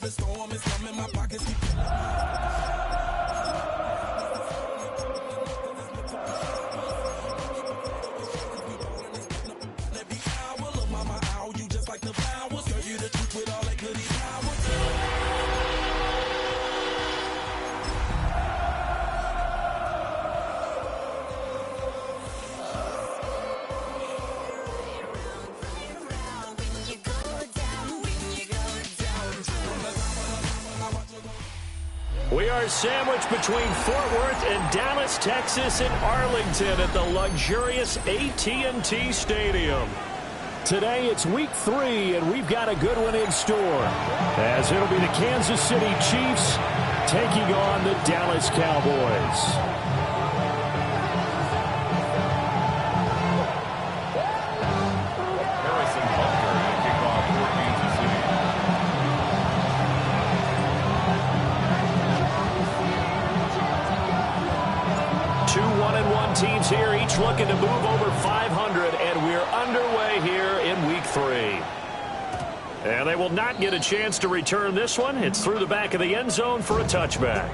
The storm is coming, my pockets keep every hour. Look, mama, ow, you just like the flowers. Girl, you the truth with all that goody powers. We are sandwiched between Fort Worth and Dallas, Texas, and Arlington at the luxurious AT&T Stadium. Today it's week 3, and we've got a good one in store, as it'll be the Kansas City Chiefs taking on the Dallas Cowboys. Teams here, each looking to move over 500, and we're underway here in week 3. And they will not get a chance to return this one. It's through the back of the end zone for a touchback.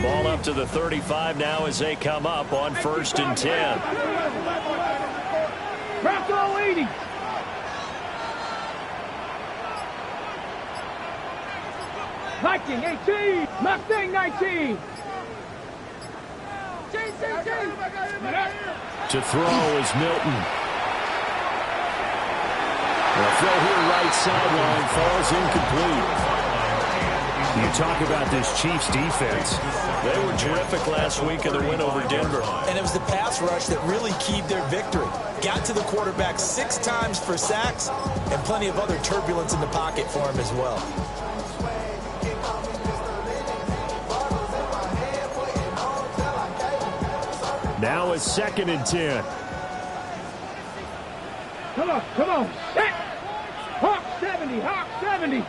Ball up to the 35 now as they come up on 1st and 10. Drop to 80. Viking 18. Mustang 19. To throw is Milton. The throw here right sideline falls incomplete. You talk about this Chiefs defense. They were terrific last week in the win over Denver. And it was the pass rush that really keyed their victory. Got to the quarterback 6 times for sacks and plenty of other turbulence in the pocket for him as well. Now it's 2nd and 10. Come on. Set. Hawk 70. Hawk 70.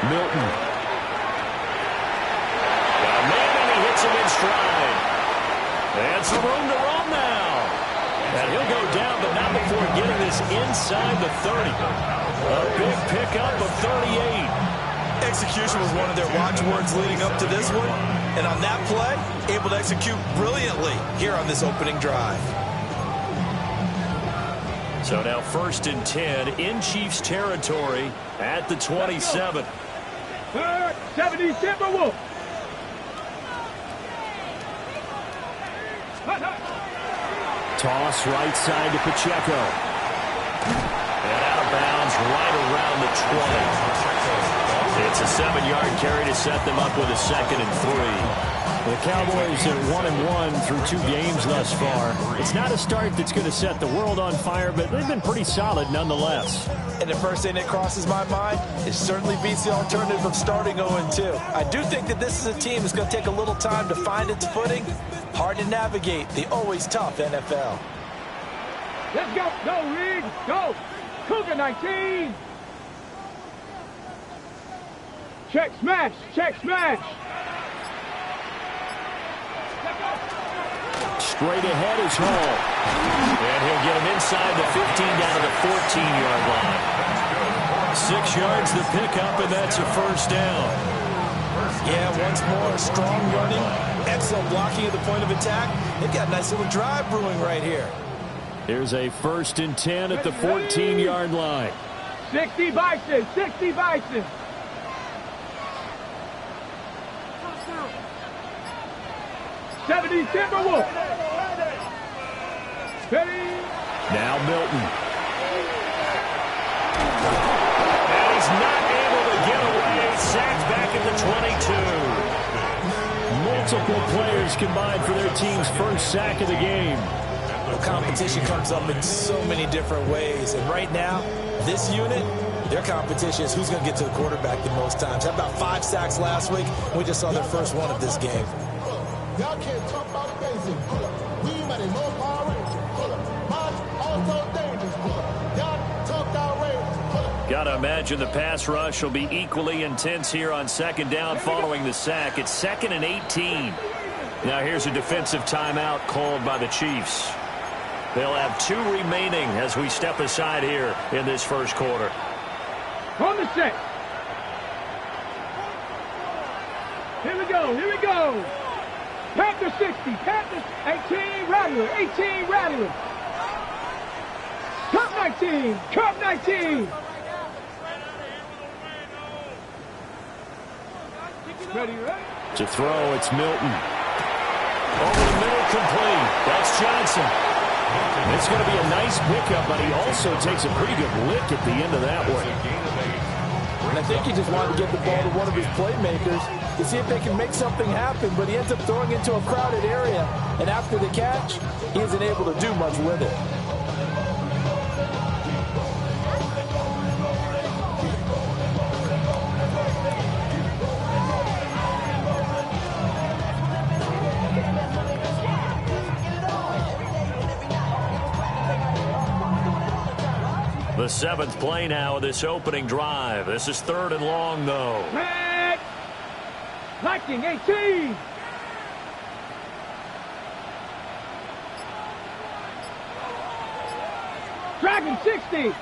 Milton. Got a man, and he hits him in stride. And some room to roam now. And he'll go down, but not before getting this inside the 30. A big pickup of 38. Execution was one of their watchwords leading up to this one. And on that play, able to execute brilliantly here on this opening drive. So now 1st and 10 in Chiefs territory at the 27. 70 Timberwolves. Toss right side to Pacheco. And out of bounds right around the 20. It's a 7-yard carry to set them up with a 2nd and 3. The Cowboys are 1-1 through 2 games thus far. It's not a start that's going to set the world on fire, but they've been pretty solid nonetheless. And the first thing that crosses my mind, it certainly beats the alternative of starting 0-2. I do think that this is a team that's going to take a little time to find its footing. Hard to navigate the always tough NFL. Let's go. Go, Reed. Go. Cougar 19. Check smash. Check smash. Straight ahead is Hall. And he'll get him inside the 15 down to the 14-yard line. 6 yards the pickup, and that's a 1st down. Yeah, once more, strong running, excellent blocking at the point of attack. They've got a nice little drive brewing right here. Here's a 1st and 10 at the 14-yard line. 60 Bison. 60 Bison. Timberwolves. Now Milton. And he's not able to get away. Sacked back at the 22. multiple players combined for their team's first sack of the game. The competition comes up in so many different ways. And right now, this unit, their competition is who's going to get to the quarterback the most times. How about 5 sacks last week? We just saw their first one of this game. Y'all can't talk about the basics. We might have no power rating. March also dangerous. Y'all talk our rating. Got to imagine the pass rush will be equally intense here on second down following the sack. It's 2nd and 18. Now here's a defensive timeout called by the Chiefs. They'll have 2 remaining as we step aside here in this first quarter. On the set. Here we go. Here we go. Panther 60. Panther 18. Rattler. 18. Rattler. Cup 19. Cup 19. Ready, ready? To throw, it's Milton. Over the middle, complete. That's Johnson. It's going to be a nice pickup, but he also takes a pretty good lick at the end of that one. And I think he just wanted to get the ball to one of his playmakers to see if they can make something happen, but he ends up throwing into a crowded area. And after the catch, he isn't able to do much with it. The 7th play now of this opening drive. This is 3rd and long, though. Red. Lightning 18. Dragon 60.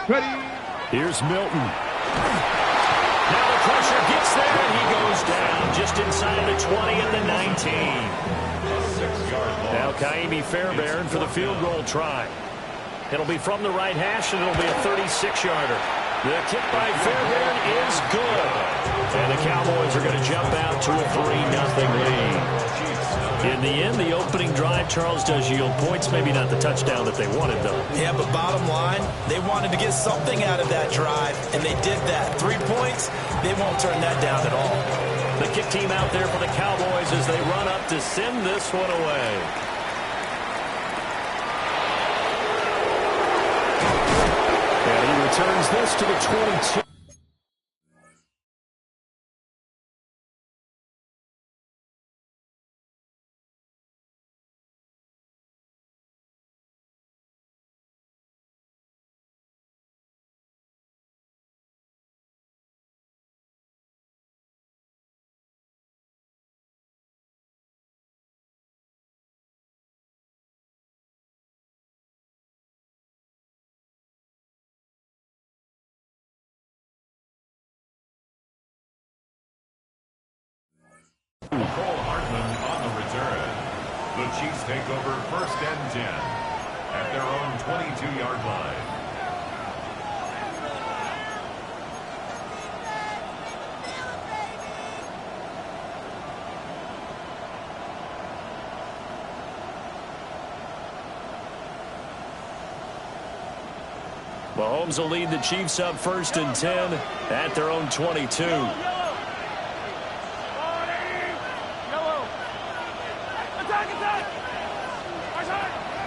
Ready. Here's Milton. Now the pressure gets there, and he goes down just inside the 20 at the 19. Now Kaimi Fairbairn for the field goal try. It'll be from the right hash, and it'll be a 36-yarder. The kick by Fairbairn is good. And the Cowboys are going to jump out to a 3-0 lead. In the end, the opening drive, Charles, does yield points. Maybe not the touchdown that they wanted, though. Yeah, but bottom line, they wanted to get something out of that drive, and they did that. 3 points, they won't turn that down at all. The kick team out there for the Cowboys as they run up to send this one away. And he returns this to the 22. Cole Hardman on the return. The Chiefs take over 1st and 10 at their own 22-yard line. Mahomes will lead the Chiefs up 1st and 10 at their own 22.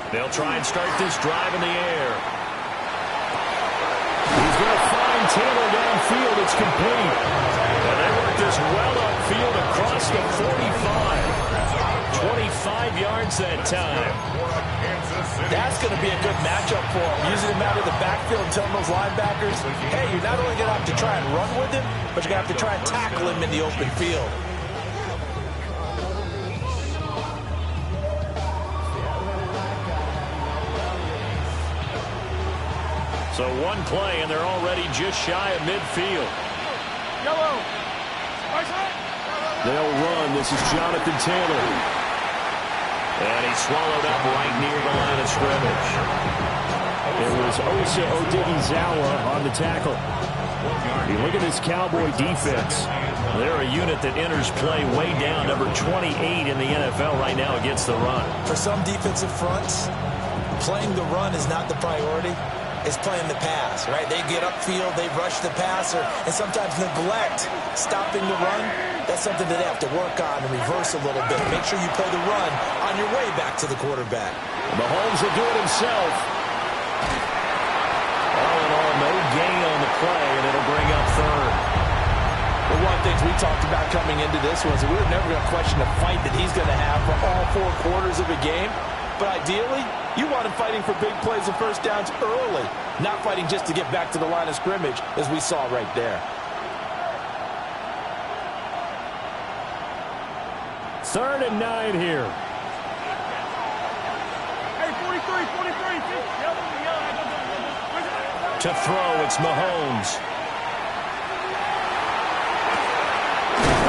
They'll try and start this drive in the air. He's going to find Taylor downfield. It's complete. And they work this well upfield across the 45. 25 yards that time. That's going to be a good matchup for him. Using him out of the backfield and telling those linebackers, hey, you're not only going to have to try and run with him, but you're going to have to try and tackle him in the open field. So one play, and they're already just shy of midfield. They'll run. This is Jonathan Taylor. And he's swallowed up right near the line of scrimmage. It was Osa Odighizuwa on the tackle. You look at this Cowboy defense. They're a unit that enters play way down, number 28 in the NFL right now against the run. For some defensive fronts, playing the run is not the priority. is playing the pass, right? They get upfield, they rush the passer, and sometimes neglect stopping the run. That's something that they have to work on and reverse a little bit. Make sure you play the run on your way back to the quarterback. Mahomes will do it himself. All in all, no gain on the play, and it'll bring up third. Well, one of the things we talked about coming into this was that we were never going to question the fight that he's going to have for all 4 quarters of a game. But ideally, you want him fighting for big plays and first downs early, not fighting just to get back to the line of scrimmage, as we saw right there. Third and 9 here. Hey, 43. To throw, it's Mahomes.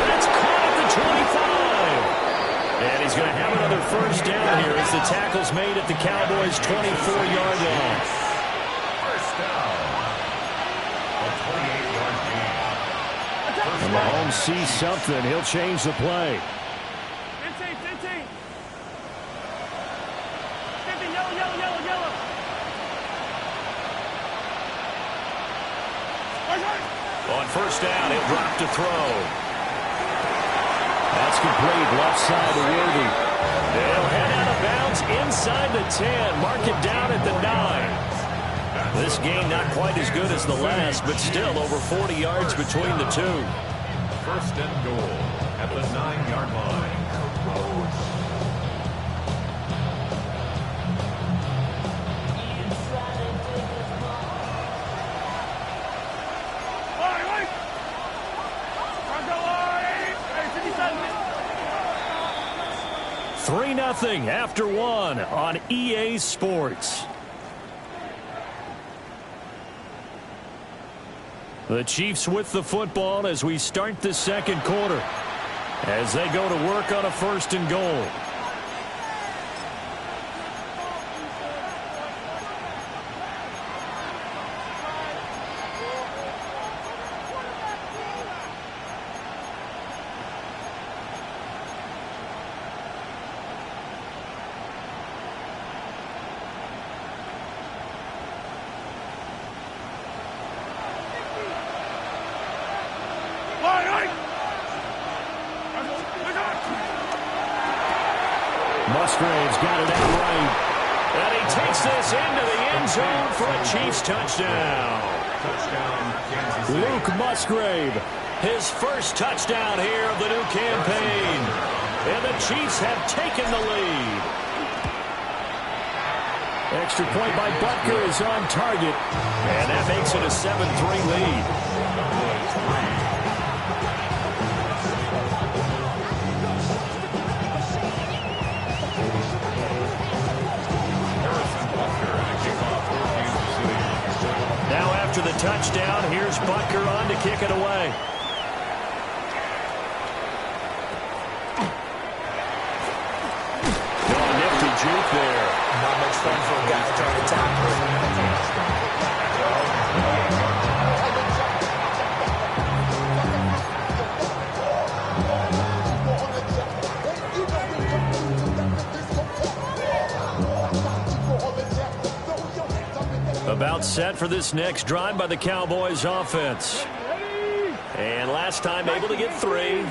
That's caught at the 25. And he's going to have another first down here as the tackle's made at the Cowboys' 24-yard line. First down. A 28-yard gain. And Mahomes sees something. He'll change the play. 15. Yellow. On first down, he'll drop to throw. That's complete, left side to Worthy. They'll head out of bounds inside the 10, mark it down at the 9. This game not quite as good as the last, but still over 40 yards between the two. First and goal at the 9-yard line. Three 3-0 after one on EA Sports. The Chiefs with the football as we start the second quarter, as they go to work on a first and goal. Musgrave's got it out right. And he takes this into the end zone for a Chiefs touchdown. Luke Musgrave, his first touchdown here of the new campaign. And the Chiefs have taken the lead. Extra point by Butker is on target. And that makes it a 7-3 lead. Now after the touchdown, here's Butker on to kick it away. Oh, nifty juke there. Not much fun for a guy trying to tackle. About set for this next drive by the Cowboys offense. And last time able to get 3.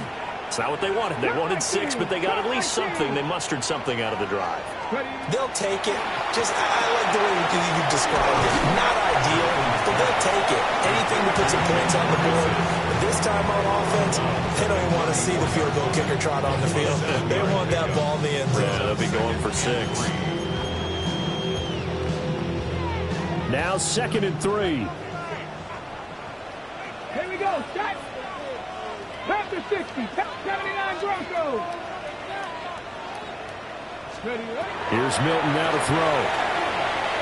It's not what they wanted. They wanted 6, but they got at least something. They mustered something out of the drive. They'll take it. Just, I like the way you described it. Not ideal, but they'll take it. Anything to put some points on the board. This time on offense, they don't even want to see the field goal kicker trot on the field. They want that ball in the end zone. Yeah, they'll be going for 6. Now 2nd and 3. Here we go. Shot. Panther 60. 79 Broncos. Ready, ready. Here's Milton now to throw.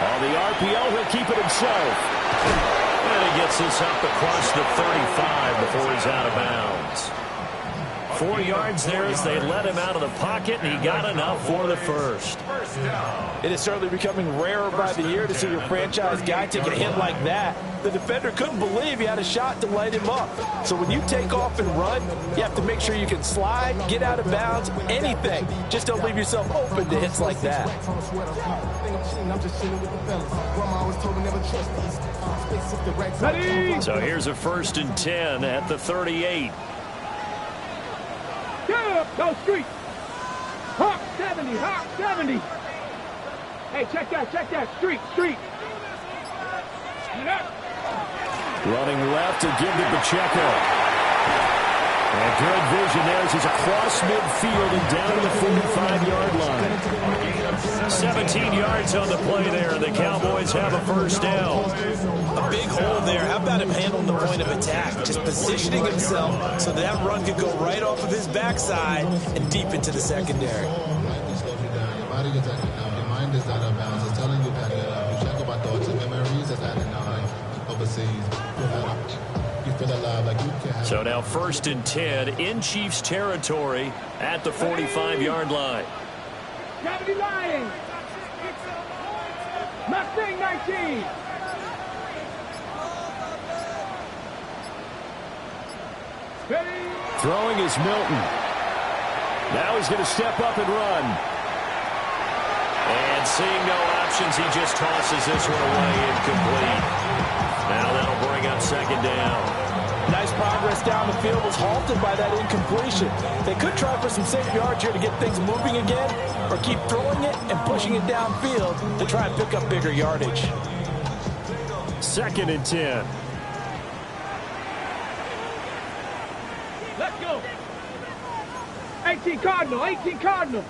On the RPO, he'll keep it himself. And he gets this up across the 35 before he's out of bounds. 4 yards there as they let him out of the pocket, and he got enough for the first. It is certainly becoming rarer by the year to see your franchise guy take a hit like that. The defender couldn't believe he had a shot to light him up. So when you take off and run, you have to make sure you can slide, get out of bounds, anything. Just don't leave yourself open to hits like that. So here's a 1st and 10 at the 38. Go street. Hawk 70, Hawk 70. Hey, check that, street. Running left to give to Pacheco. And good vision there as he's across midfield and down to the 45-yard line. 17 yards on the play there, and the Cowboys have a first down. A big hole there. How about him handling the point of attack? Just positioning himself so that run could go right off of his backside and deep into the secondary. Your body is out of bounds. Your mind is out of bounds. It's telling you that you check about thoughts and memories that's out of line. Overseas, you feel alive like you can have. So now 1st and 10 in Chiefs territory at the 45-yard line. 70 Lions. Mustang 19. Ready. Throwing is Milton. Now he's going to step up and run. And seeing no options, he just tosses this one away incomplete. Now that'll bring up 2nd down. Nice progress down the field was halted by that incompletion. They could try for some safe yards here to get things moving again, or keep throwing it and pushing it downfield to try and pick up bigger yardage. 2nd and 10. Let's go. 18 Cardinal.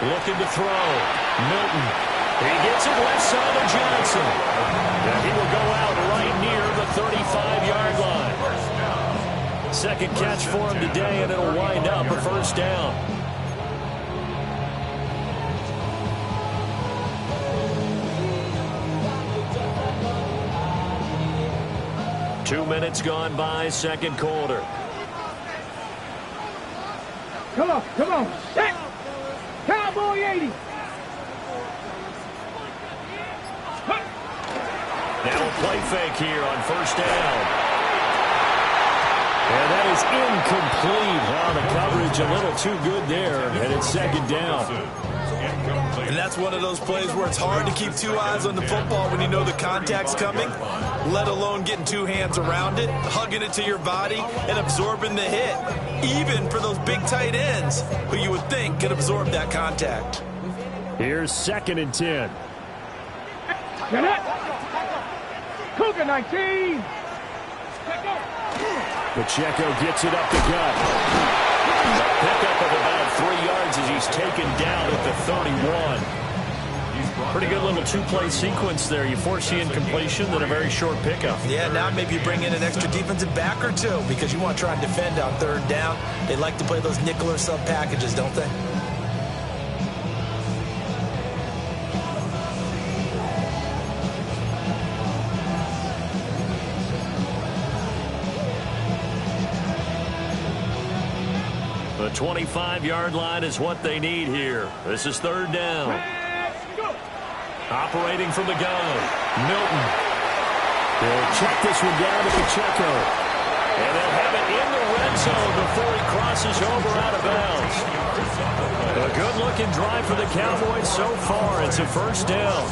Looking to throw. Milton. He gets it left side of Johnson. And he will go out right near the 35-yard line. 2nd catch for him today, and it'll wind up a first down. Two minutes gone by, 2nd quarter. Come on. Set. Cowboy 80. Now a play fake here on 1st down. And that is incomplete. Wow, the coverage a little too good there, and it's 2nd down. And that's one of those plays where it's hard to keep 2 eyes on the football when you know the contact's coming, let alone getting 2 hands around it, hugging it to your body, and absorbing the hit, even for those big tight ends who you would think could absorb that contact. Here's 2nd and 10. Get it. Cougar 19. Pacheco gets it up the gut. Pickup of about 3 yards as he's taken down at the 31. Pretty good little 2-play sequence there. You force the incompletion, then a very short pickup. Yeah, now maybe you bring in an extra defensive back or two because you want to try and defend on 3rd down. They like to play those nickel or sub packages, don't they? The 25-yard line is what they need here. This is 3rd down. Operating from the gun, Milton. They'll check this one down to Pacheco. And they'll have it in the red zone before he crosses over out of bounds. A good-looking drive for the Cowboys so far. It's a 1st down.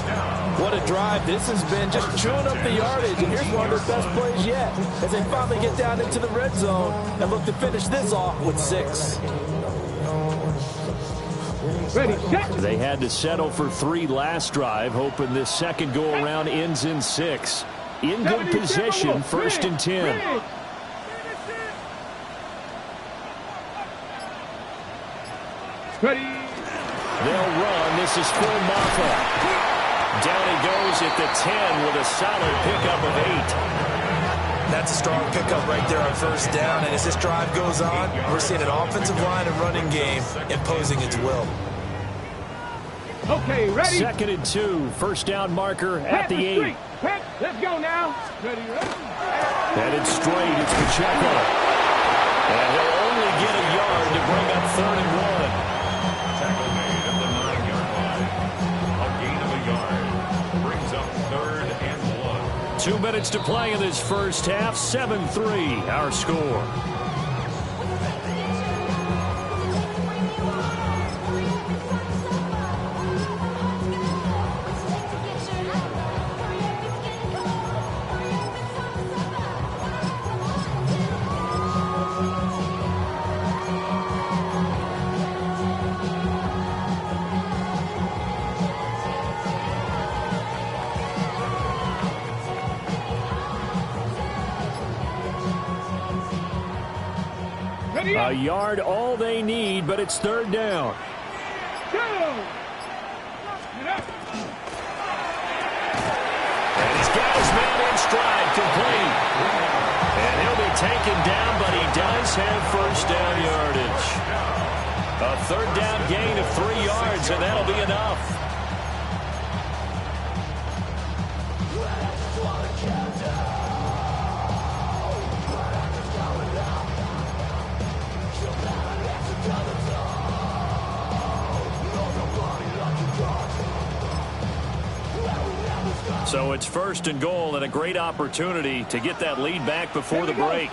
What a drive this has been, just chewing up the yardage. And here's one of their best plays yet as they finally get down into the red zone and look to finish this off with 6. Ready, set. They had to settle for 3 last drive, hoping this second go-around ends in 6. In good position, 1st and 10. Ready. They'll run. This is Phil Maffa. Down he goes at the 10 with a solid pickup of 8. That's a strong pickup right there on 1st down. And as this drive goes on, we're seeing an offensive line and running game imposing its will. Okay, ready? 2nd and 2. First down marker at the 8. Let's go now. Ready? Headed straight, it's Pacheco. And he'll only get a yard to bring up 3rd and 1. Tackle made at the 9-yard line. A gain of a yard. Brings up 3rd and 1. 2 minutes to play in this first half. 7-3, our score. A yard all they need, but it's 3rd down. And he's got his man in stride, complete. And he'll be taken down, but he does have first down yardage. A 3rd down gain of 3 yards, and that'll be enough. So it's 1st and goal and a great opportunity to get that lead back before the break.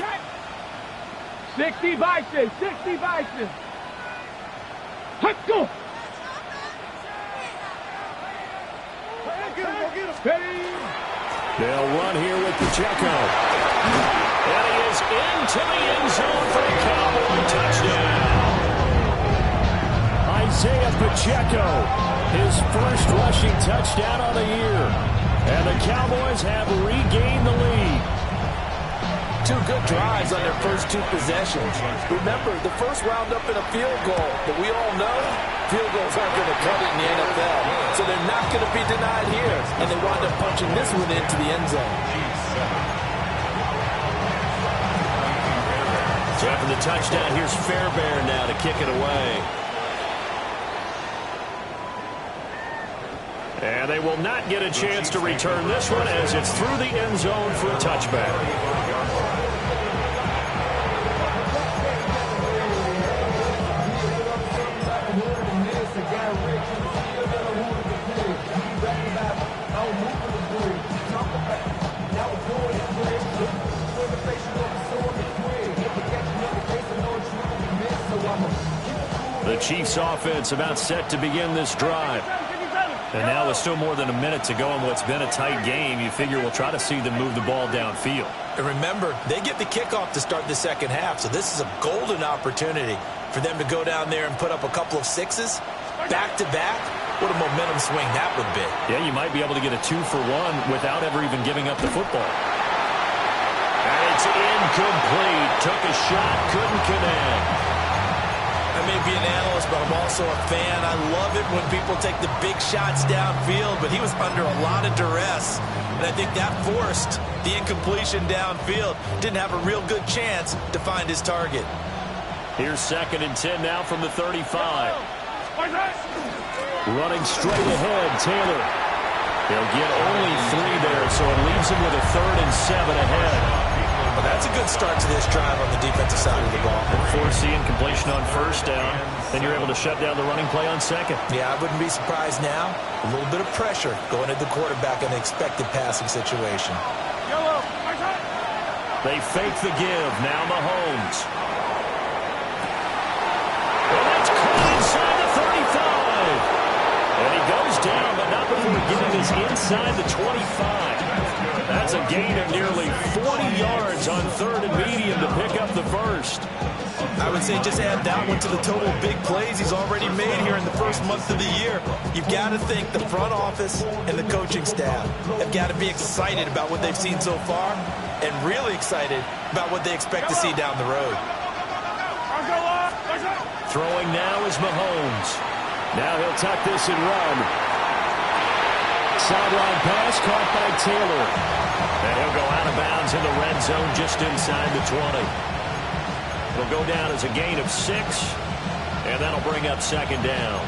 60 Bison, 60 Bison. Let's go. They'll run here with Pacheco. And he is into the end zone for a Cowboy touchdown. Isaiah Pacheco, his first rushing touchdown of the year. And the Cowboys have regained the lead. 2 good drives on their first 2 possessions. Remember, the first wound up in a field goal, but we all know field goals aren't going to cut it in the NFL. So they're not going to be denied here, and they wound up punching this one into the end zone. So after the touchdown, here's Fairbairn now to kick it away. And they will not get a chance to return this one as it's through the end zone for a touchback. The Chiefs offense about set to begin this drive. And now with still more than a minute to go in what's been a tight game, you figure we'll try to see them move the ball downfield. And remember, they get the kickoff to start the second half, so this is a golden opportunity for them to go down there and put up a couple of 6s back-to-back. What a momentum swing that would be. Yeah, you might be able to get a 2-for-1 without ever even giving up the football. And it's incomplete. Took a shot, couldn't connect. I may be an analyst, but I'm also a fan. I love it when people take the big shots downfield, but he was under a lot of duress. And I think that forced the incompletion downfield. Didn't have a real good chance to find his target. Here's 2nd and 10 now from the 35. Running straight ahead, Taylor. He'll get only 3 there, so it leaves him with a 3rd and 7 ahead. Well, that's a good start to this drive on the defensive side of the ball. Forcing completion on 1st down, then you're able to shut down the running play on 2nd. Yeah, I wouldn't be surprised now. A little bit of pressure going at the quarterback in an expected passing situation. They fake the give. Now Mahomes. And that's caught inside the 35. And he goes down, but not before getting his inside the 25. That's a gain of nearly 40 yards on 3rd and medium to pick up the first. I would say just add that one to the total big plays he's already made here in the first month of the year. You've got to think the front office and the coaching staff have got to be excited about what they've seen so far and really excited about what they expect to see down the road. Throwing now is Mahomes. Now he'll tuck this and run. Sideline pass caught by Taylor. And he'll go out of bounds in the red zone just inside the 20. It'll go down as a gain of 6, and that'll bring up 2nd down.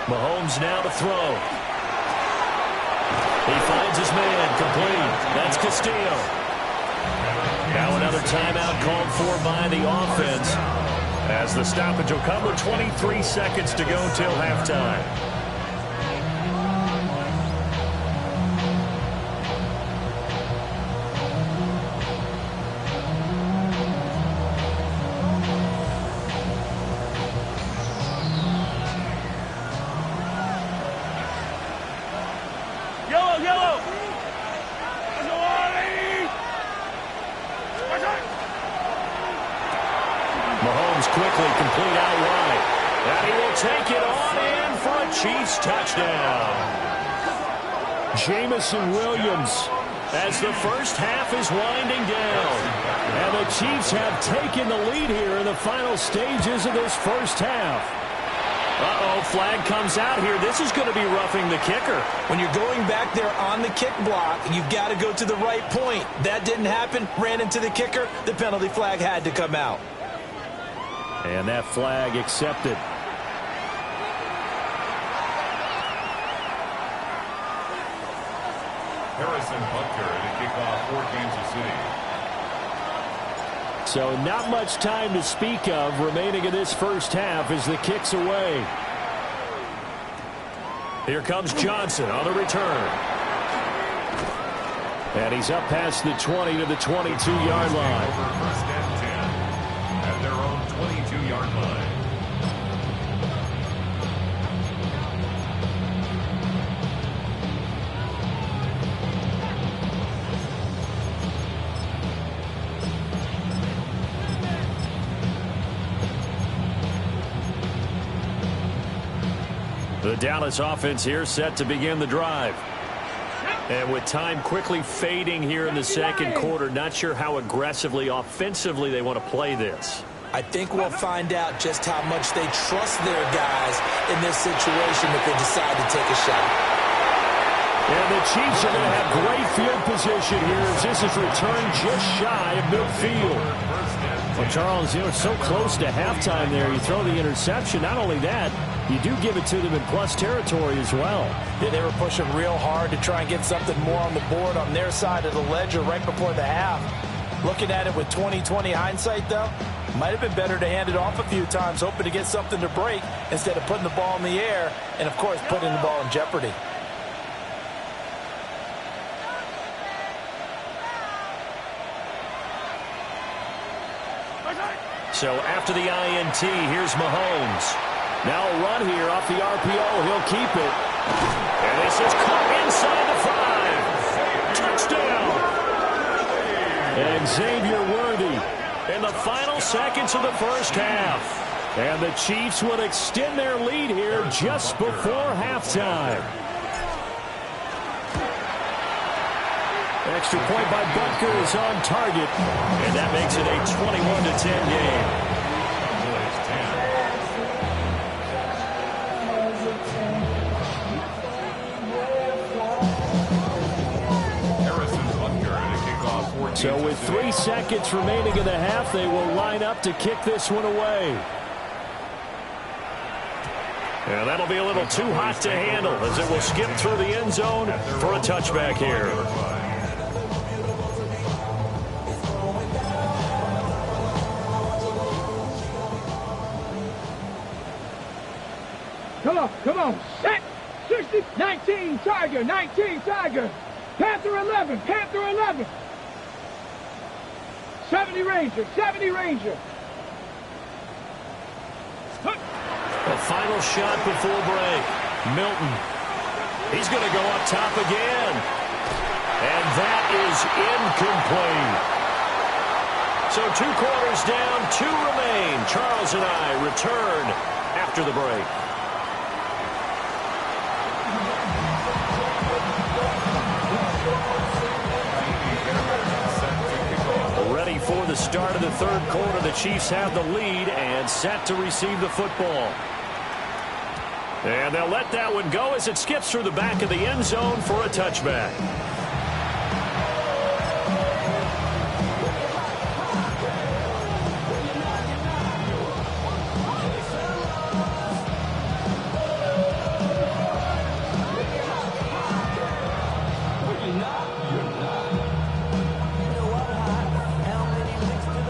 Mahomes now to throw. He finds his man, complete. That's Castillo. Now another timeout called for by the offense, as the stoppage will come with 23 seconds to go till halftime. Quickly complete out wide. And he will take it on in for a Chiefs touchdown. Jameson Williams, as the first half is winding down. And the Chiefs have taken the lead here in the final stages of this first half. Uh-oh, flag comes out here. This is going to be roughing the kicker. When you're going back there on the kick block, you've got to go to the right point. That didn't happen. Ran into the kicker. The penalty flag had to come out. And that flag accepted. Harrison Butker to kick off for Kansas City. So not much time to speak of remaining in this first half as the kick's away. Here comes Johnson on the return. And he's up past the 20 to the 22-yard line. First and 10 at their own 22-yard line. The Dallas offense here set to begin the drive. And with time quickly fading here in the second quarter, not sure how aggressively, offensively they want to play this. I think we'll find out just how much they trust their guys in this situation if they decide to take a shot. And the Chiefs are going to have great field position here as this is returned just shy of midfield. Well, Charles, you know, it's so close to halftime there. You throw the interception. Not only that, you do give it to them in plus territory as well. Yeah, they were pushing real hard to try and get something more on the board on their side of the ledger right before the half. Looking at it with 20/20 hindsight, though, might have been better to hand it off a few times, hoping to get something to break instead of putting the ball in the air and, of course, putting the ball in jeopardy. So after the INT, here's Mahomes. Now a run here off the RPO. He'll keep it. And this is caught inside the 5. Touchdown. And Xavier Worthy in the final seconds of the first half. And the Chiefs will extend their lead here just before halftime. Extra point by Butker is on target. And that makes it a 21-10 game. So with 3 seconds remaining in the half, they will line up to kick this one away. And that'll be a little too hot to handle as it will skip through the end zone for a touchback here. Come on, set, 60, 19, Tiger, 19, Tiger, Panther 11, Panther 11, 70 Ranger, 70 Ranger. The final shot before break, Milton, he's going to go up top again, and that is incomplete. So 2 quarters down, 2 remain. Charles and I return after the break. Ready for the start of the third quarter. The Chiefs have the lead and set to receive the football. And they'll let that one go as it skips through the back of the end zone for a touchback.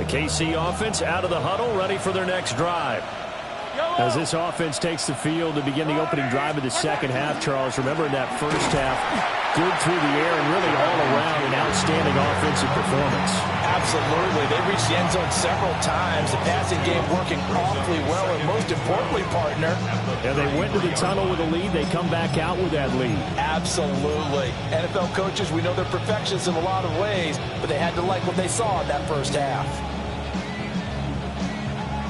KC offense out of the huddle, ready for their next drive. As this offense takes the field to begin the opening drive of the second half, Charles, remember in that first half, good through the air and really all around an outstanding offensive performance. Absolutely. They reached the end zone several times. The passing game working awfully well, and most importantly, partner. Yeah, they went to the tunnel with a lead. They come back out with that lead. Absolutely. NFL coaches, we know they're perfectionists in a lot of ways, but they had to like what they saw in that first half.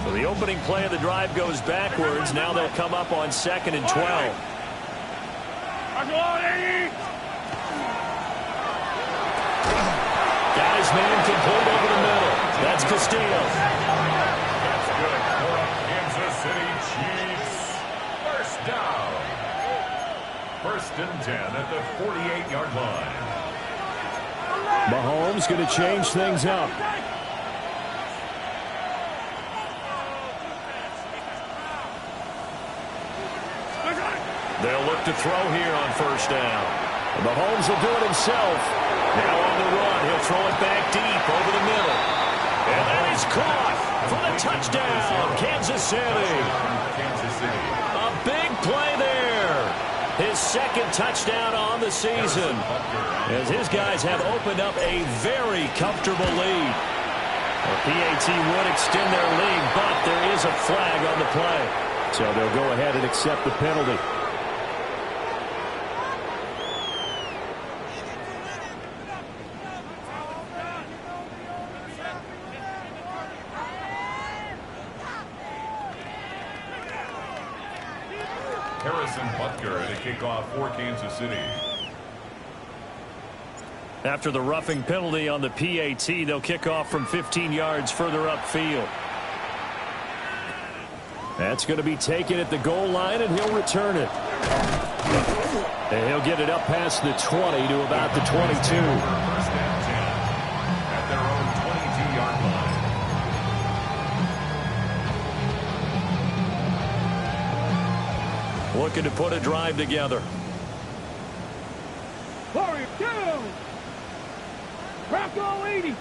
So the opening play of the drive goes backwards. Now they'll come up on 2nd and 12. Got his man complete over the middle. That's Castillo. That's good for Kansas City Chiefs. First down. 1st and 10 at the 48-yard line. Mahomes going to change things up. They'll look to throw here on 1st down. Mahomes will do it himself. Now on the run, he'll throw it back deep over the middle. And that is caught for the touchdown, Kansas City. A big play there. His 2nd touchdown on the season, as his guys have opened up a very comfortable lead. The PAT would extend their lead, but there is a flag on the play. So they'll go ahead and accept the penalty. Harrison Butker to kick off for Kansas City. After the roughing penalty on the PAT, they'll kick off from 15 yards further upfield. That's going to be taken at the goal line, and he'll return it. And he'll get it up past the 20 to about the 22. 1st and 10 at their own 22-yard line. Looking to put a drive together. Warrior down. Rocco 80.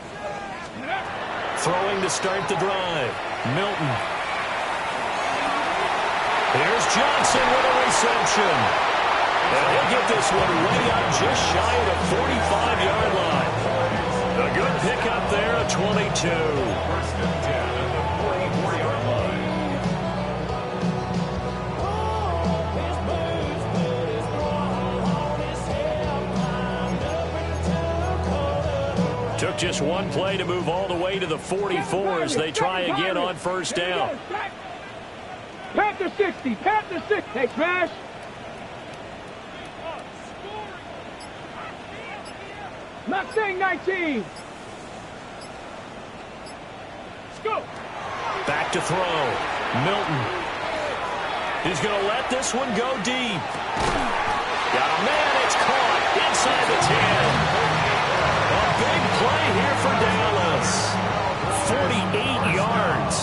Throwing to start the drive. Milton. Here's Johnson with a reception. And he'll get this one way up just shy of the 45-yard line. A good pickup there, a 22. 1st and 10 at the 44-yard line. Took just one play to move all the way to the 44 as they try again on 1st down. Panther 60. Panther 60. Hey, smash. Mustang 19. Let's go. Back to throw. Milton. He's going to let this one go deep. Got a man. It's caught inside the 10. A big play here for Dallas. 48 yards.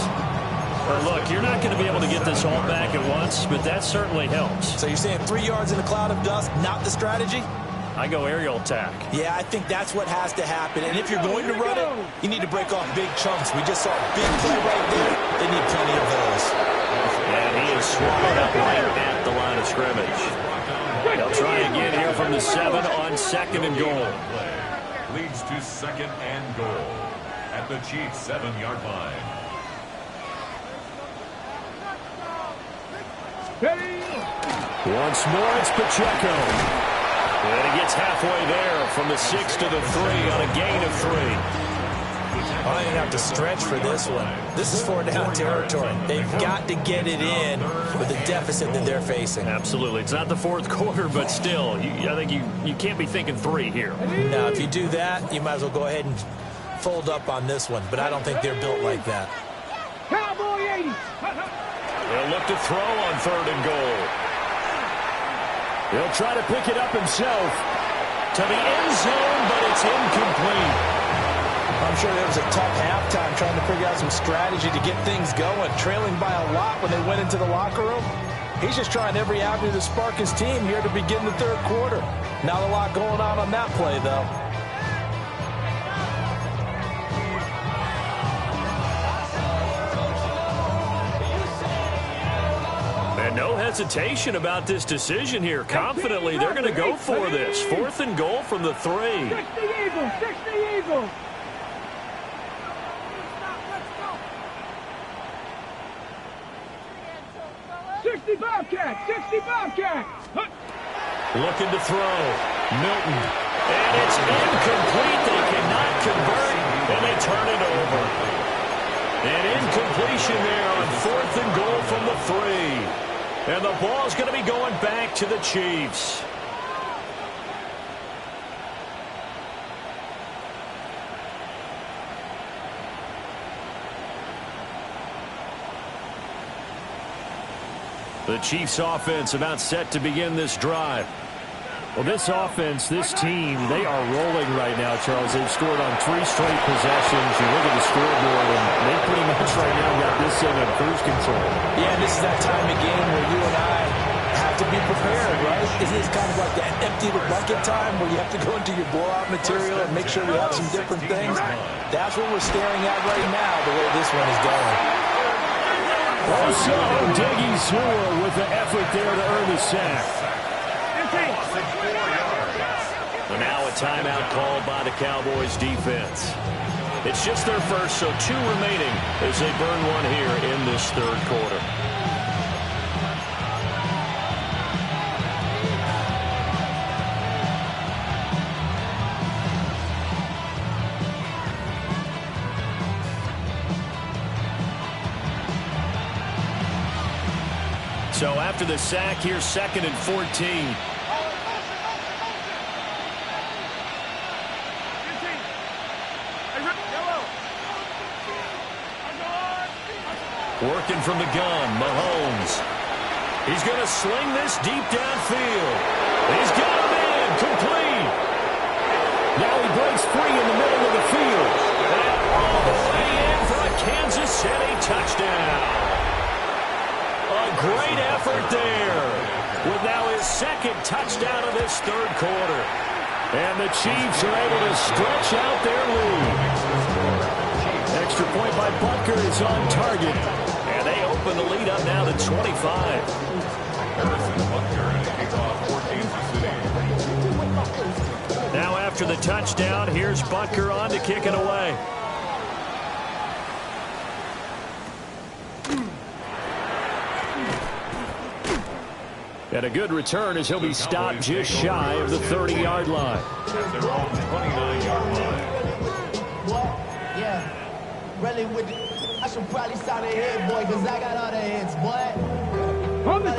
Look, you're not going to be able to get this all back at once, but that certainly helps. So you're saying 3 yards in a cloud of dust, not the strategy? I go aerial attack. Yeah, I think that's what has to happen. And if you're going to run it, you need to break off big chunks. We just saw a big play right there. They need plenty of those. And he is swallowed up right at the line of scrimmage. They'll try again here from the 7 on 2nd and goal. Leads to 2nd and goal at the Chiefs' 7-yard line. Once more, it's Pacheco. And he gets halfway there from the 6 to the 3 on a gain of 3. I don't even have to stretch for this one. This is 4-down territory. They've got to get it in with the deficit that they're facing. Absolutely. It's not the 4th quarter, but still, I think you can't be thinking 3 here. Now, if you do that, you might as well go ahead and fold up on this one. But I don't think they're built like that. Cowboy 80. They'll look to throw on 3rd and goal. He'll try to pick it up himself to the end zone, but it's incomplete. I'm sure there was a tough halftime trying to figure out some strategy to get things going, trailing by a lot when they went into the locker room. He's just trying every avenue to spark his team here to begin the 3rd quarter. Not a lot going on that play, though. No hesitation about this decision here. Confidently, they're going to go for this. 4th and goal from the 3. 60 Eagles, 60 Eagles. Bobcat, 60 Bobcat. Looking to throw. Milton. And it's incomplete. They cannot convert, and they turn it over. An incompletion there on 4th and goal from the 3. And the ball's going to be going back to the Chiefs. The Chiefs offense about set to begin this drive. Well, this offense, this team, they are rolling right now, Charles. They've scored on 3 straight possessions. You look at the scoreboard, and they pretty much right now got this thing in cruise control. Yeah, this is that time of game where you and I have to be prepared, right? Isn't this kind of like that empty the bucket time where you have to go into your blowout material and make sure we have some different things? That's what we're staring at right now, the way this one is going. Also, Diggy Sewell with the effort there to earn the sack. And now a timeout called by the Cowboys defense. It's just their first, so 2 remaining as they burn one here in this 3rd quarter. So after the sack, here's 2nd and 14. Working from the gun, Mahomes. He's going to sling this deep downfield. He's got him in, complete. Now he breaks free in the middle of the field. And all the way in for a Kansas City touchdown. A great effort there, with now his 2nd touchdown of this 3rd quarter. And the Chiefs are able to stretch out their lead. Extra point by Butker is on target. And they open the lead up now to 25. Harrison Butker and a kickoff for Kansas City. Now after the touchdown, here's Butker on to kick it away. And a good return as he'll be stopped just shy of the 30-yard line. At their own 29-yard line. What? Yeah. Really with I should probably start a hit, boy, because I got all the hits, boy.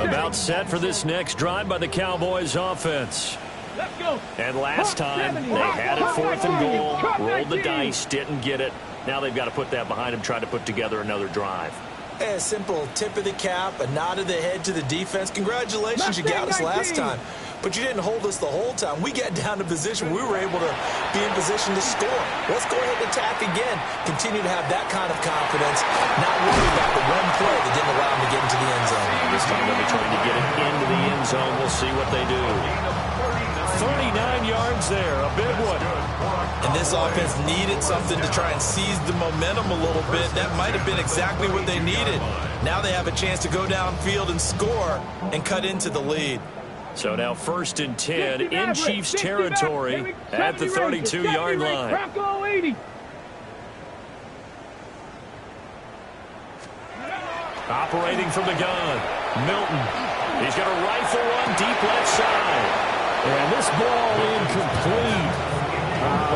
About set for this next drive by the Cowboys offense. Let's go. And last time, they had it 4th and goal, rolled the dice, didn't get it. Now they've got to put that behind them, try to put together another drive. A simple tip of the cap, a nod of the head to the defense. Congratulations, you got us last time. But you didn't hold us the whole time. We got down to position. We were able to be in position to score. Let's go ahead and attack again. Continue to have that kind of confidence. Not worry about the one play that didn't allow them to get into the end zone. This time they'll be trying to get it into the end zone. We'll see what they do. 39 yards there, a big one. And this offense needed something to try and seize the momentum a little bit. That might have been exactly what they needed. Now they have a chance to go downfield and score and cut into the lead. So now 1st and 10 in Chiefs territory at the 32-yard line. Operating from the gun, Milton. He's got a rifle one deep left side. And this ball incomplete.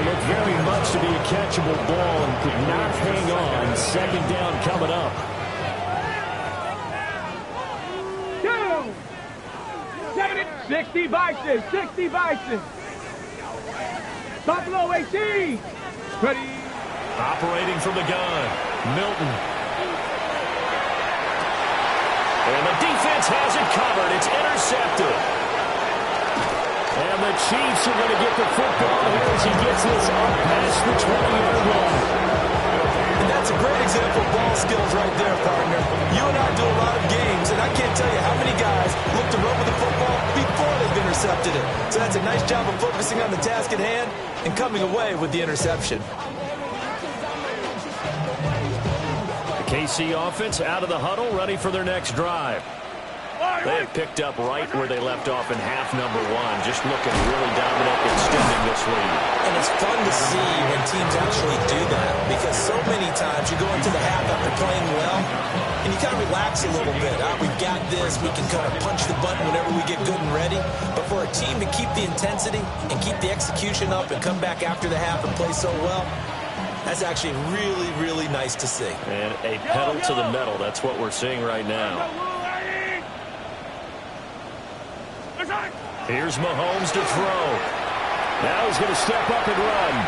Looked very much to be a catchable ball and could not hang on. 2nd down coming up. 60 Bison, 60 Bison. Buffalo 18. Ready. Operating from the gun, Milton. And the defense has it covered. It's intercepted. And the Chiefs are going to get the football here as he gets this up past the 20-yard line. And that's a great example of ball skills right there, partner. You and I do a lot of games, and I can't tell you how many guys look to run with the football before they've intercepted it. So that's a nice job of focusing on the task at hand and coming away with the interception. The KC offense out of the huddle, ready for their next drive. They have picked up right where they left off in half number 1, just looking really dominant, extending this lead. And it's fun to see when teams actually do that, because so many times you go into the half after playing well, and you kind of relax a little bit. We've got this. We can kind of punch the button whenever we get good and ready. But for a team to keep the intensity and keep the execution up and come back after the half and play so well, that's actually really, really nice to see. And a pedal to the metal. That's what we're seeing right now. Here's Mahomes to throw. Now he's going to step up and run.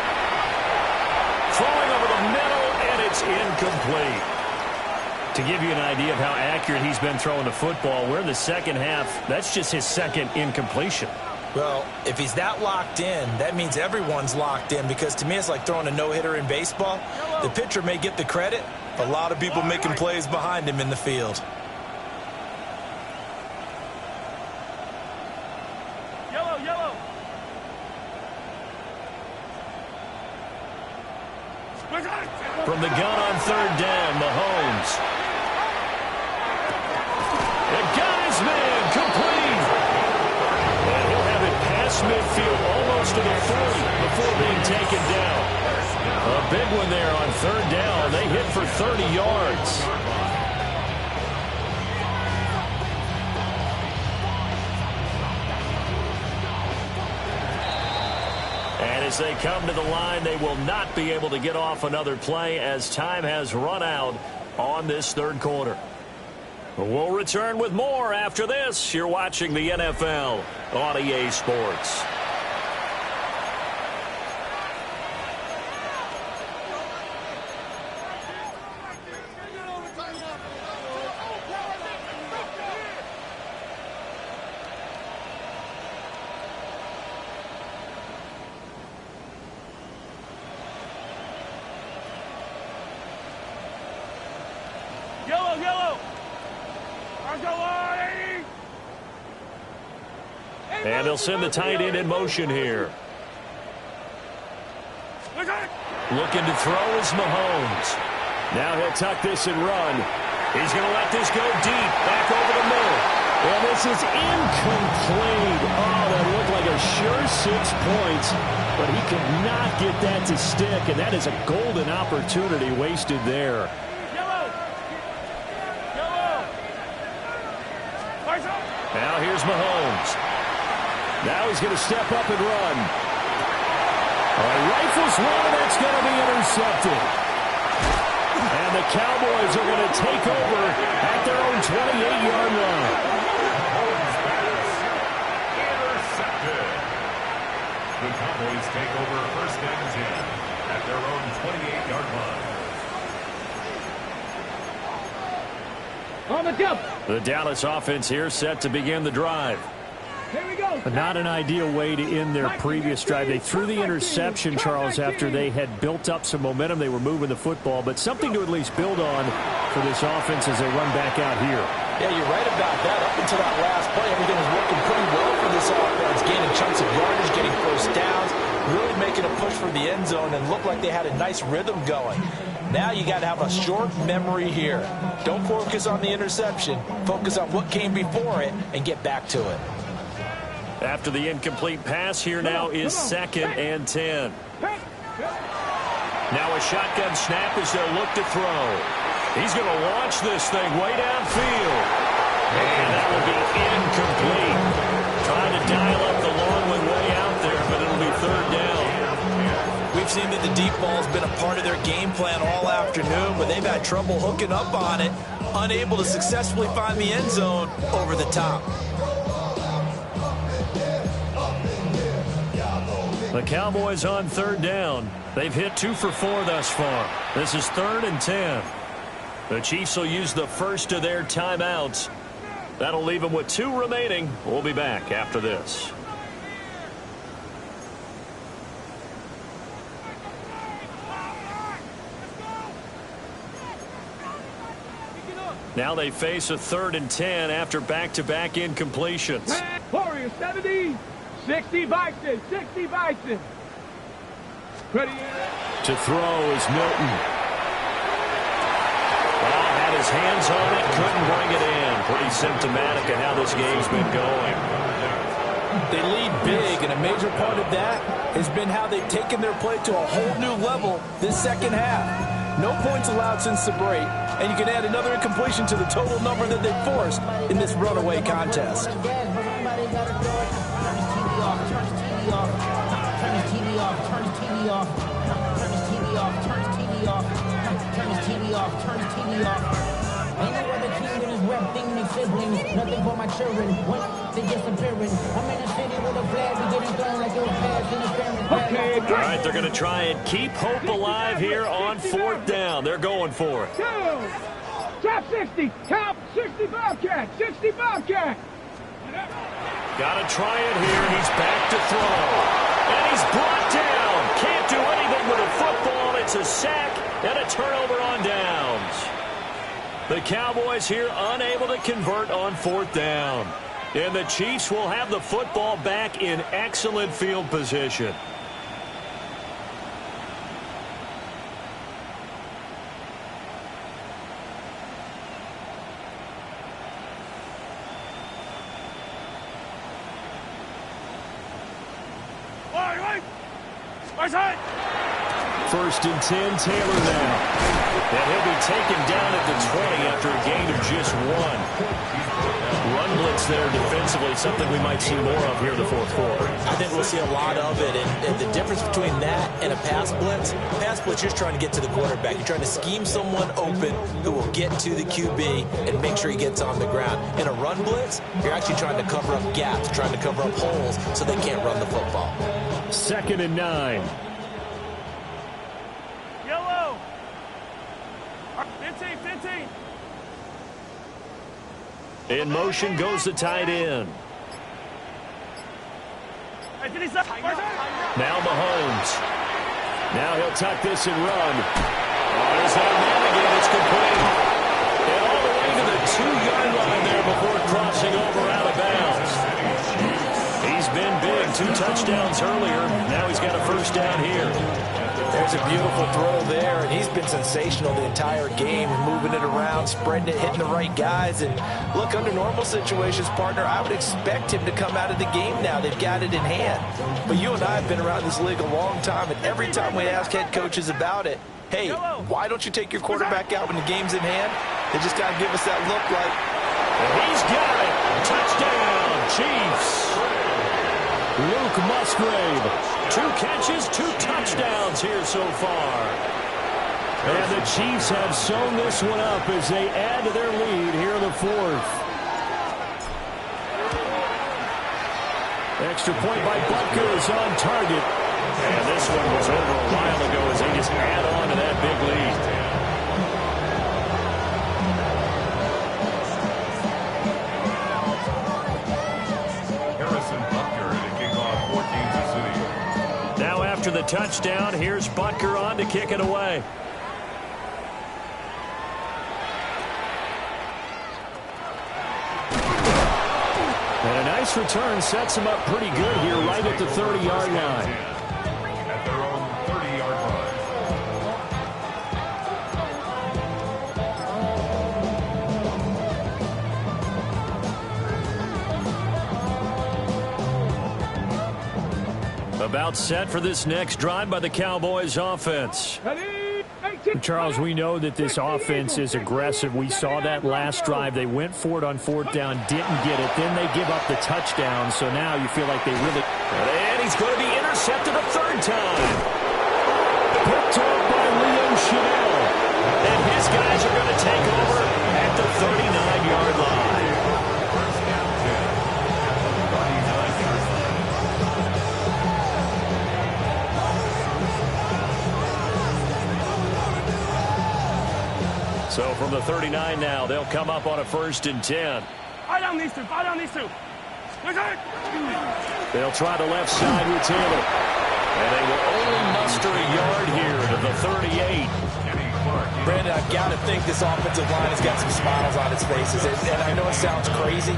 Throwing over the middle, and it's incomplete. To give you an idea of how accurate he's been throwing the football, we're in the second half. That's just his second incompletion. Well, if he's that locked in, that means everyone's locked in, because to me it's like throwing a no-hitter in baseball. The pitcher may get the credit, a lot of people making plays behind him in the field. Yellow. From the gun on third down, Mahomes. The guy's man, complete. And he'll have it past midfield, almost to the 40 before being taken down. A big one there on third down. They hit for 30 yards. And as they come to the line, they will not be able to get off another play as time has run out on this third quarter. We'll return with more after this. You're watching the NFL on EA Sports. Yellow. And they'll send the tight end in motion here. Looking to throw is Mahomes. Now he'll tuck this and run. He's going to let this go deep, back over the middle. And this is incomplete. Oh, that looked like a sure 6 points, but he could not get that to stick, and that is a golden opportunity wasted there. Now here's Mahomes. Now he's going to step up and run. Rifles one, that's going to be intercepted. And the Cowboys are going to take over at their own 28-yard line. Intercepted. The Cowboys take over first and 10 at their own 28-yard line. On the jump. The Dallas offense here set to begin the drive. Here we go. But not an ideal way to end their previous drive. They threw the interception, Charles, after they had built up some momentum. They were moving the football, but something to at least build on for this offense as they run back out here. Yeah, you're right about that. Up until that last play, everything was working pretty well for this offense, gaining chunks of yardage, getting first downs, really making a push for the end zone, and looked like they had a nice rhythm going. Now you got to have a short memory here. Don't focus on the interception. Focus on what came before it and get back to it. After the incomplete pass, here now is second and 10. Now a shotgun snap as they'll look to throw. He's going to launch this thing way downfield. And that will be incomplete. Trying to dial up the long one way out there, but it'll be third down. We've seen that the deep ball has been a part of their game plan all afternoon, but they've had trouble hooking up on it, unable to successfully find the end zone over the top. The Cowboys on third down. They've hit 2 for 4 thus far. This is third and 10. The Chiefs will use the first of their timeouts. That'll leave them with 2 remaining. We'll be back after this. Now they face a third and 10 after back-to-back incompletions. Warriors 70, 60 Bison, 60 Bison. Ready? To throw is Milton. Well, had his hands on it, couldn't bring it in. Pretty symptomatic of how this game's been going. They lead big, and a major part of that has been how they've taken their play to a whole new level this second half. No points allowed since the break, and you can add another incompletion to the total number that they forced in this runaway contest. Ain't no other king in his rep thing makes siblings. Nothing for my children. Once they disappearing. I'm in a city with a flag. We getting thrown like your pass interference. Okay, All right, they're going to try and keep hope alive here on 4th down. They're going for it. Top 60. Top 60 Bobcat. 60 Bobcat. Got to try it here. He's back to throw. And he's brought down. Can't do anything with a football. It's a sack and a turnover on downs. The Cowboys here unable to convert on 4th down. And the Chiefs will have the football back in excellent field position. First and 10, Taylor now. And he'll be taken down at the 20 after a gain of just 1. Run blitz there defensively, something we might see more of here in the 4th quarter. I think we'll see a lot of it, and the difference between that and a pass blitz, you're just trying to get to the quarterback. You're trying to scheme someone open who will get to the QB and make sure he gets on the ground. In a run blitz, you're actually trying to cover up gaps, trying to cover up holes so they can't run the football. 2nd and 9. Yellow. 15. In motion goes the tight end. Now Mahomes. Now he'll tuck this and run. There's that man again. It's complete. And all the way to the 2-yard line there before crossing over out of bounds. He's been big. 2 touchdowns earlier. Now he's got a first down here. There's a beautiful throw there, and he's been sensational the entire game, moving it around, spreading it, hitting the right guys. And look, under normal situations, partner, I would expect him to come out of the game now. They've got it in hand. But you and I have been around this league a long time, and every time we ask head coaches about it, hey, why don't you take your quarterback out when the game's in hand? They just got to give us that look like. And he's got it. Touchdown, Chiefs. Luke Musgrave. 2 catches, 2 touchdowns here so far. And the Chiefs have sewn this one up as they add to their lead here in the 4th. Extra point by Butker is on target. And this one was over a while ago as they just add on to that big lead. After the touchdown, here's Butker on to kick it away. And a nice return sets him up pretty good here right at the 30-yard line. At their own 30-yard line. About set for this next drive by the Cowboys offense. Charles, we know that this offense is aggressive. We saw that last drive. They went for it on 4th down, didn't get it. Then they give up the touchdown. So now you feel like they really... And he's going to be intercepted a 3rd time. Picked up by Leo Chanel. And his guys are going to take over at the 39-yard line. So from the 39 now, they'll come up on a 1st and 10. Fire down these 2. They'll try the left side with Taylor. And they will only muster a yard here to the 38. Brandon, I've got to think this offensive line has got some smiles on its faces. And I know it sounds crazy,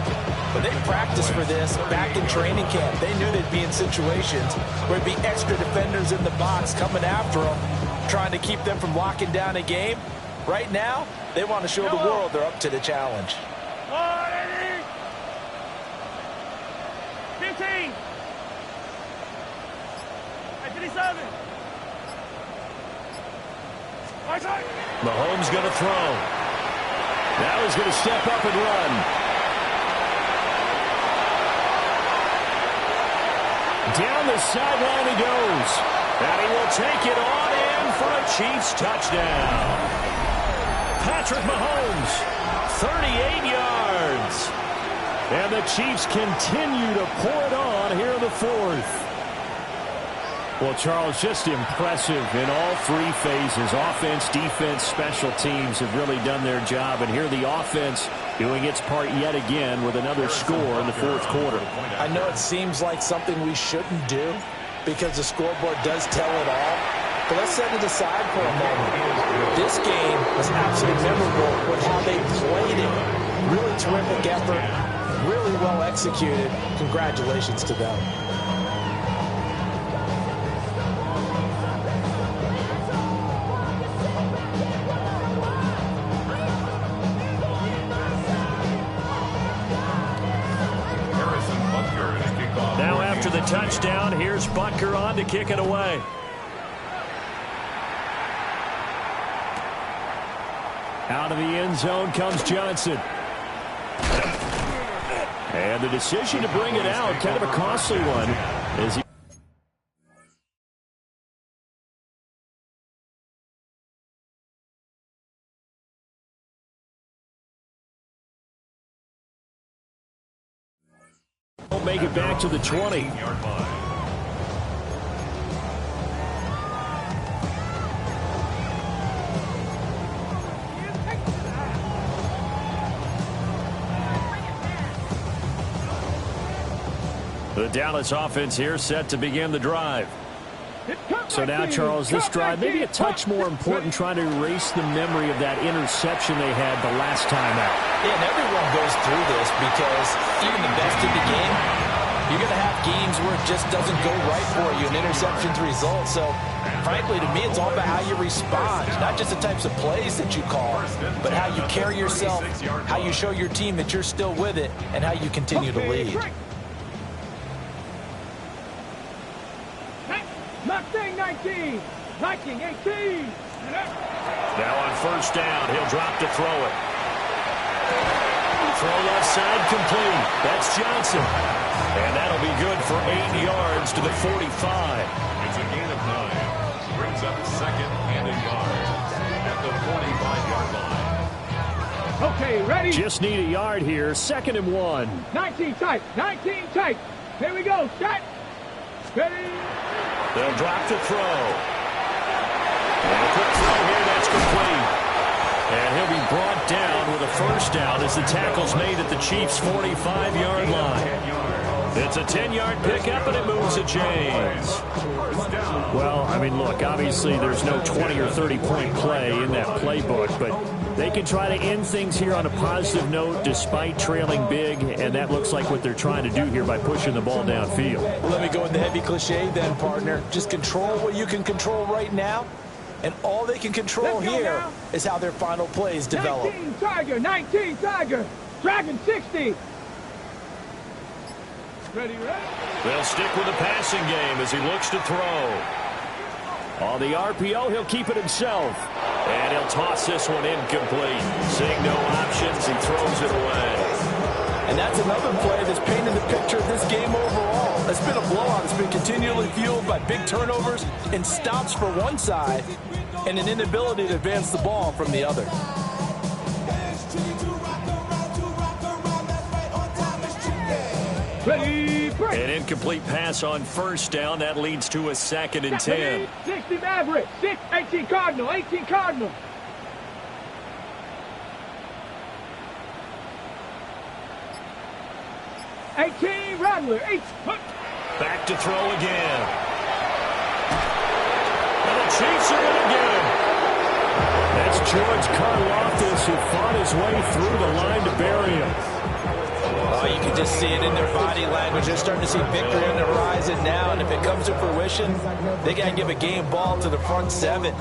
but they practiced for this back in training camp. They knew they'd be in situations where there'd be extra defenders in the box coming after them, trying to keep them from locking down a game. Right now, they want to show the world they're up to the challenge. Mahomes going to throw. Now he's going to step up and run. Down the sideline he goes. And he will take it on in for a Chiefs touchdown. Patrick Mahomes, 38 yards. And the Chiefs continue to pour it on here in the fourth. Well, Charles, just impressive in all three phases. Offense, defense, special teams have really done their job. And here the offense doing its part yet again with another score in the fourth quarter. I know it seems like something we shouldn't do because the scoreboard does tell it all. But let's set it aside for a moment. This game was absolutely memorable with how they played it. Really terrific effort, really well executed. Congratulations to them. Now after the touchdown, here's Butker on to kick it away. Out of the end zone comes Johnson. And the decision to bring it out, kind of a costly one. As he won't make it back to the 20. The Dallas offense here set to begin the drive. So now, Charles, this drive maybe a touch more important, trying to erase the memory of that interception they had the last time out. Yeah, and everyone goes through this because even the best in the game, you're going to have games where it just doesn't go right for you, and interceptions result. So, frankly, to me, it's all about how you respond, not just the types of plays that you call, but how you carry yourself, how you show your team that you're still with it, and how you continue to lead. Mustang 19, Viking 18. Now on first down, he'll drop to throw it. Throw left side complete. That's Johnson. And that'll be good for 8 yards to the 45. It's a gain of 9. Brings up second and a yard at the 45-yard line. Okay, ready? Just need a yard here. 2nd and 1. 19 tight, 19 tight. Here we go, set, ready. They'll drop to throw. And a quick throw here, that's complete. And he'll be brought down with a first down as the tackle's made at the Chiefs' 45-yard line. It's a 10-yard pickup, and it moves to James. Well, I mean, look, obviously there's no 20 or 30-point play in that playbook, but they can try to end things here on a positive note despite trailing big, and that looks like what they're trying to do here by pushing the ball downfield. Well, let me go with the heavy cliche then, partner. Just control what you can control right now, and all they can control here is how their final plays develop. 19 Tiger, Dragon 60. Ready? They'll stick with the passing game as he looks to throw. On the RPO, he'll keep it himself. And he'll toss this one incomplete. Seeing no options, he throws it away. And that's another play that's painted the picture of this game overall. It's been a blowout. It's been continually fueled by big turnovers and stops for one side and an inability to advance the ball from the other. Ready, break. An incomplete pass on first down. That leads to a 2nd and 10. 60 Maverick, 18 Cardinal, 18 Cardinal. Rattler, 8. Back to throw again. And the Chiefs are in again. That's George Karlaftis who fought his way through the line to bury him. Oh, you can just see it in their body language. They're starting to see victory on the horizon now, and if it comes to fruition, they got to give a game ball to the front seven.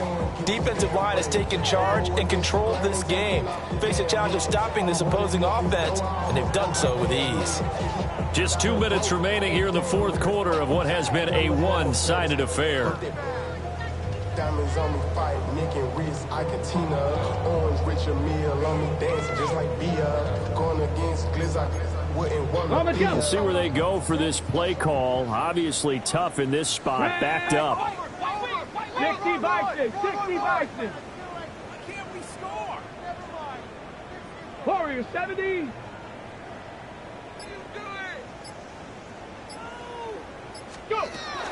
Defensive line has taken charge and controlled this game. Face a challenge of stopping this opposing offense, and they've done so with ease. Just 2 minutes remaining here in the fourth quarter of what has been a one-sided affair. Diamonds on me, fight, Nick and Reese, Iketina, Orange, Richard Mille on me, dancing just like Bia, going against Glizz, I wouldn't want to. We'll see where they go for this play call. Obviously tough in this spot, backed up. 60 Bison, 60 Bison. Can't we score? Warriors, 70. Go.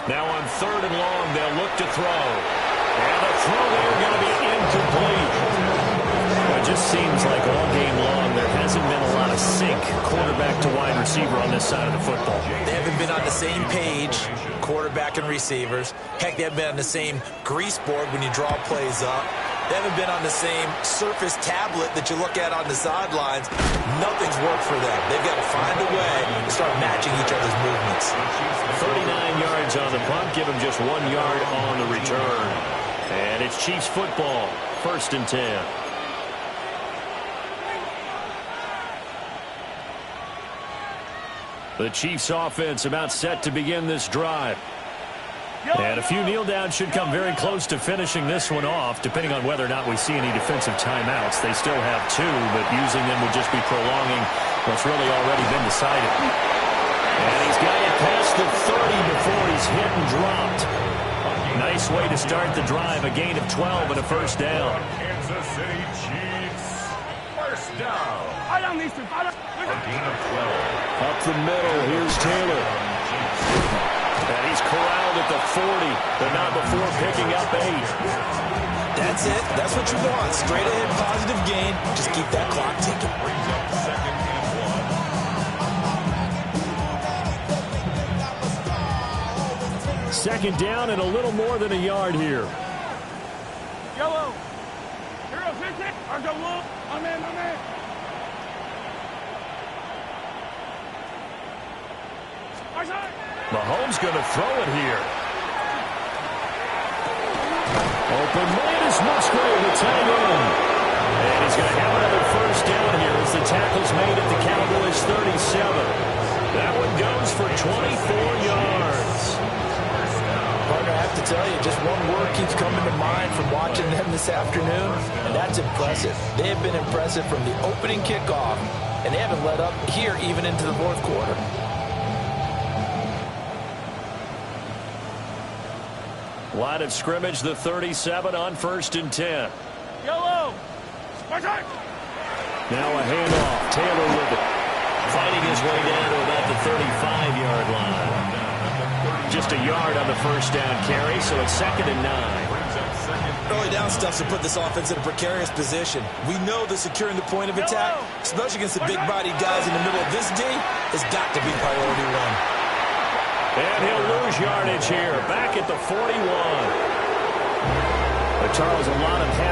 Now on 3rd and long, they'll look to throw. And the throw there going to be incomplete. Well, it just seems like all game long there hasn't been a lot of sync quarterback to wide receiver on this side of the football. They haven't been on the same page, quarterback and receivers. Heck, they haven't been on the same grease board when you draw plays up. They haven't been on the same Surface tablet that you look at on the sidelines. Nothing's worked for them. They've got to find a way to start matching each other's movements. 39 yards on the punt, give them just 1 yard on the return. And it's Chiefs football, 1st and 10. The Chiefs offense about set to begin this drive. And a few kneel downs should come very close to finishing this one off, depending on whether or not we see any defensive timeouts. They still have 2, but using them would just be prolonging what's really already been decided. And he's got it past the 30 before he's hit and dropped. Nice way to start the drive, a gain of 12 and a first down. Kansas City Chiefs, first down. I don't need to. A gain of 12. Up the middle, here's Taylor. And he's corralled at the 40, but not before picking up 8. That's it. That's what you want. Straight ahead positive gain. Just keep that clock ticking. Brings up 2nd and 1. Second down and a little more than a yard here. Yellow. Heroes, hit it. Or go low. My man, my man. Mahomes going to throw it here. Open man is Musgrave to tag in. And he's going to have another first down here as the tackle's made at the Cowboys 37. That one goes for 24 yards. Partner, I have to tell you, just one word keeps coming to mind from watching them this afternoon, and that's impressive. They have been impressive from the opening kickoff, and they haven't let up here even into the fourth quarter. Line of scrimmage, the 37 on 1st and 10. Yellow. Now a handoff. Taylor with it. Fighting his way down to about the 35-yard line. Just a yard on the first down carry, so it's 2nd and 9. Early down stuff to put this offense in a precarious position. We know that securing the point of attack, especially against the big-bodied guys in the middle of this D, has got to be priority 1. And he'll lose yardage here, back at the 41. But Charles, a lot of